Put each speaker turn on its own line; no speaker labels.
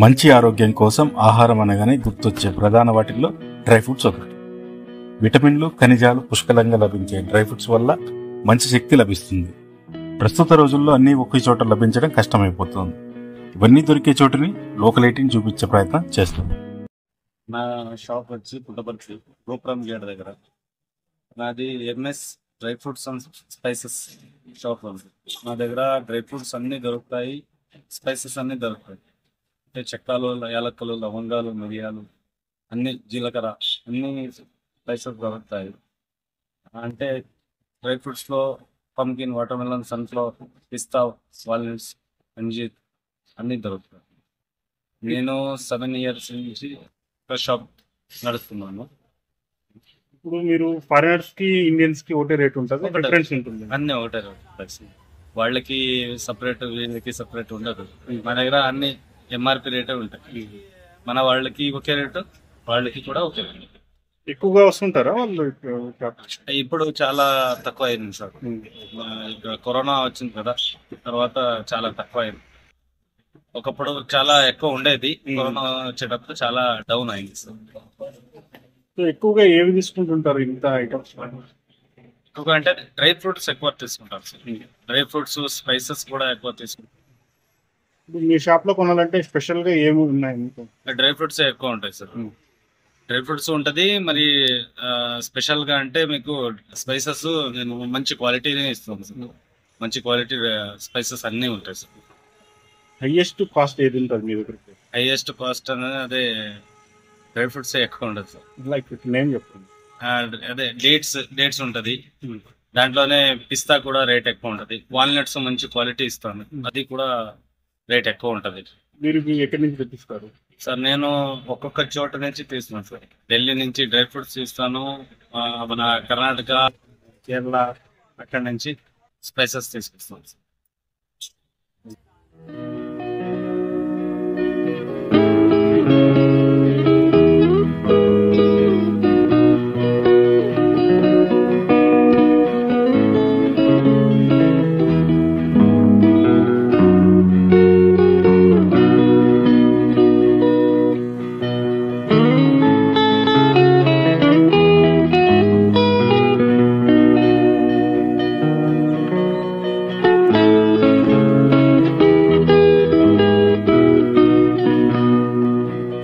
మంచి ఆరోగ్యం కోసం ఆహారం అనగానే గుర్తొచ్చే ప్రధాన వాటిల్లో డ్రై ఫ్రూట్స్ ఒకటి. విటమిన్లు, ఖనిజాలు పుష్కలంగా లభించే డ్రై ఫ్రూట్స్ వల్ల మంచి శక్తి లభిస్తుంది. ప్రస్తుత రోజుల్లో అన్నీ ఒకే చోట లభించడం కష్టమైపోతుంది. ఇవన్నీ దొరికే చోటుని లోకలైటిని చూపించే ప్రయత్నం చేస్తాం.
నా షాప్ వచ్చి పుట్టపర్తి గోపురం గేట్ దగ్గర. నాది MS dry fruits and spices shop ఉంది. నా దగ్గర డ్రై ఫ్రూట్స్ అన్నీ దొరుకుతాయి, స్పైసెస్ అన్నీ దొరుకుతాయి. అంటే చెక్కలు, యాలక్కలు, లవంగాలు, మిరియాలు, అన్ని జీలకర్ర, అన్ని స్పైసెస్ దొరుకుతాయి. అంటే డ్రై ఫ్రూట్స్లో పంకిన్, వాటర్మెలన్, సన్ఫ్లవర్, పిస్తా, వాల్నట్స్, అంజీర్ అన్నీ దొరుకుతాయి. నేను 7 years నుంచి షాప్ నడుస్తున్నాను.
ఇప్పుడు మీరు ఫారినర్స్ కి ఇండియన్స్ కి ఒకటే రేట్ ఉంటుంది, డిఫరెన్స్ ఉంటుంది?
అన్నీ ఒకటే రేట్. వాళ్ళకి సపరేట్, వీళ్ళకి సపరేట్ ఉండదు. మన దగ్గర అన్ని ఎంఆర్పి రేటే ఉంటాయి. మన వాళ్ళకి ఒకే రేటు, వాళ్ళకి కూడా ఒకే రేటు.
ఎక్కువగా వస్తుంటారా వాళ్ళు?
ఇప్పుడు చాలా తక్కువ అయింది సార్. ఇక్కడ కరోనా వచ్చింది కదా, తర్వాత చాలా తక్కువ అయింది. ఒకప్పుడు చాలా ఎక్కువ ఉండేది, కరోనా వచ్చేటప్పుడు చాలా డౌన్ అయింది సార్.
ఎక్కువగా ఏవి తీసుకుంటుంటారు ఇంత ఐటమ్స్?
ఎక్కువగా అంటే డ్రై ఫ్రూట్స్ ఎక్కువ తీసుకుంటారు సార్. డ్రై ఫ్రూట్స్, స్పైసెస్ కూడా ఎక్కువ తీసుకుంటారు.
మీ షాప్ లో కొనాలంటే స్పెషల్ గా ఏమి ఉన్నాయి మీకు?
డ్రై ఫ్రూట్స్ ఎక్కువ ఉంటాయి సార్. డ్రై ఫ్రూట్స్ ఉంటుంది. మరి స్పెషల్ గా అంటే మీకు స్పైసెస్ నేను మంచి క్వాలిటీనే ఇస్తాను సార్. మంచి క్వాలిటీ స్పైసెస్ అన్నీ ఉంటాయి సార్.
హైయెస్ట్ కాస్ట్ ఏది ఉంటుంది మీ దగ్గర?
హైయెస్ట్ కాస్ట్ అనేది అదే డ్రై ఫ్రూట్స్ ఎక్కువ ఉండదు సార్.
లైక్ నేమ్ చెప్పండి.
అదే డేట్స్ ఉంటుంది. దాంట్లోనే పిస్తా కూడా రేట్ ఎక్కువ ఉంటుంది. వాల్నట్స్ మంచి క్వాలిటీ ఇస్తాను, అది కూడా రేట్ ఎక్కువ ఉంటుంది.
మీరు ఎక్కడి నుంచి తెప్పిస్తారు
సార్? నేను ఒక్కొక్క చోట నుంచి తీస్తున్నాను సార్. ఢిల్లీ నుంచి డ్రై ఫ్రూట్స్ తీస్తాను, మన కర్ణాటక, కేరళ అక్కడి నుంచి స్పైసెస్ తీసుకొస్తాను సార్.